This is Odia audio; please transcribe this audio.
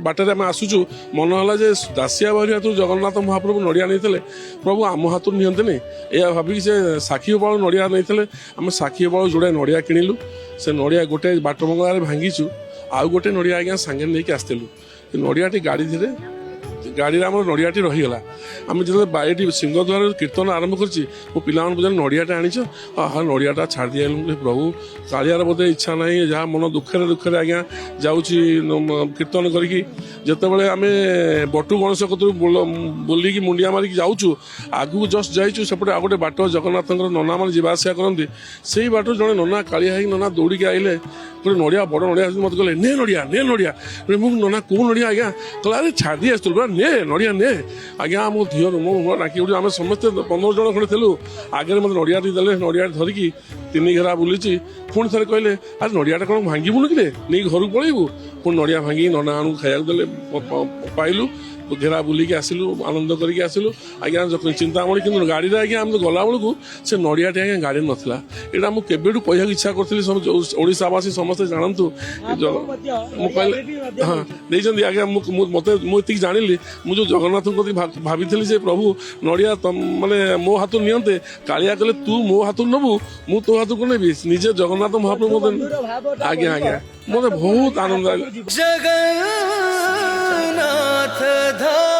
ବାଟରେ ଆମେ ଆସୁଛୁ ମନେ ହେଲା ଯେ ଦାସିଆ ବାହାରି ହାତରୁ ଜଗନ୍ନାଥ ମହାପ୍ରଭୁ ନଡ଼ିଆ ନେଇଥିଲେ, ପ୍ରଭୁ ଆମ ହାତରୁ ନିଅନ୍ତେନି ଏହା ଭାବିକି ସେ ସାକ୍ଷୀ ଗୋପାଳ ନଡ଼ିଆ ନେଇଥିଲେ। ଆମେ ସାକ୍ଷୀ ଗୋପାଳ ଯୋଡ଼େ ନଡ଼ିଆ କିଣିଲୁ, ସେ ନଡ଼ିଆ ଗୋଟେ ବାଟ ମଙ୍ଗଳାରେ ଭାଙ୍ଗିଛୁ, ଆଉ ଗୋଟେ ନଡ଼ିଆ ଆଜ୍ଞା ସାଙ୍ଗରେ ନେଇକି ଆସିଥିଲୁ। ନଡ଼ିଆଟି ଗାଡ଼ିରେ ଆମର ନଡ଼ିଆଟି ରହିଗଲା। ଆମେ ଯେତେବେଳେ ଏଠି ସିଂହଦ୍ୱାରରେ କୀର୍ତ୍ତନ ଆରମ୍ଭ କରିଛି, ମୋ ପିଲାମାନଙ୍କୁ ପଚାରିଲି ନଡ଼ିଆଟା ଆଣିଛ? ହଁ ନଡ଼ିଆଟା ଛାଡ଼ି ଦେଇଆଇଲୁ। ପ୍ରଭୁ କାଳିଆର ବୋଧେ ଇଚ୍ଛା ନାହିଁ, ଯାହା ମନ ଦୁଃଖରେ ଆଜ୍ଞା ଯାଉଛି କୀର୍ତ୍ତନ କରିକି। ଯେତେବେଳେ ଆମେ ବଟୁ ଗଣେଶ କତରୁ ବୁଲିକି ମୁଣ୍ଡିଆ ମାରିକି ଯାଉଛୁ, ଆଗକୁ ଜଷ୍ଟ ଯାଇଛୁ, ସେପଟେ ଆଉ ଗୋଟେ ବାଟ ଜଗନ୍ନାଥଙ୍କର ନନାମାନେ ଯିବା ଆସିବା କରନ୍ତି, ସେଇ ବାଟରୁ ଜଣେ ନନା କାଳିଆ ହେଇକି ନନା ଦୌଡ଼ିକି ଆଇଲେ, ଗୋଟେ ନଡ଼ିଆ ବଡ଼ ନଡ଼ିଆ ମୋତେ କହିଲେ ନେ ନଡ଼ିଆ। ମୁଁ ନନା କୋଉ ନଡ଼ିଆ ଆଜ୍ଞା? କହିଲା ଆରେ ଛାଡ଼ି ଆସିଥିଲୁ ନେ ନଡ଼ିଆ ନେ। ଆଜ୍ଞା ମୋ ଝିଅରୁ ମୋ ଡାକି ଉଠି ଆମେ ସମସ୍ତେ 15 ଜଣ ଖଣ୍ଡେ ଥିଲୁ, ଆଗରେ ମୋତେ ନଡ଼ିଆଟି ଦେଲେ, ନଡ଼ିଆଟି ଧରିକି 3 ଘେରା ବୁଲିଛି। ପୁଣି ଥରେ କହିଲେ ଆରେ ନଡ଼ିଆଟା କ'ଣ ଭାଙ୍ଗିବୁନି କିରେ, ନେଇକି ଘରକୁ ପଳେଇବୁ? ପୁଣି ନଡ଼ିଆ ଭାଙ୍ଗିକି ନନା ଆଣକୁ ଖାଇବାକୁ ଦେଲେ, ପାଇଲୁ, ଘେରା ବୁଲିକି ଆସିଲୁ, ଆନନ୍ଦ କରିକି ଆସିଲୁ ଆଜ୍ଞା ଚିନ୍ତାମଣି। କିନ୍ତୁ ଗାଡ଼ିରେ ଆଜ୍ଞା ଆମେ ଗଲାବେଳକୁ ସେ ନଡ଼ିଆଟି ଆଜ୍ଞା ଗାଡ଼ିରେ ନଥିଲା। ଏଇଟା ମୁଁ କେବେଠୁ କହିବାକୁ ଇଚ୍ଛା କରିଥିଲି, ଓଡ଼ିଶାବାସୀ ସମସ୍ତେ ଜାଣନ୍ତୁ। ମୁଁ କହିଲେ ହଁ ଦେଇଛନ୍ତି ଆଜ୍ଞା। ମୁଁ ଏତିକି ଜାଣିଲି, ମୁଁ ଯେଉଁ ଜଗନ୍ନାଥଙ୍କ ଭାବିଥିଲି ଯେ ପ୍ରଭୁ ନଡ଼ିଆ ମାନେ ମୋ ହାତରୁ ନିଅନ୍ତେ, କାଳିଆ କହିଲେ ତୁ ମୋ ହାତରୁ ନେବୁ, ମୁଁ ତୋ ହାତକୁ ନେବି। ନିଜେ ଜଗନ୍ନାଥ ମହାପ୍ରଭୁ ମୋତେ ଆଜ୍ଞା ମୋତେ ବହୁତ ଆନନ୍ଦ ଲାଗିଲା। ଜଗନ୍ନାଥ ଧାମ।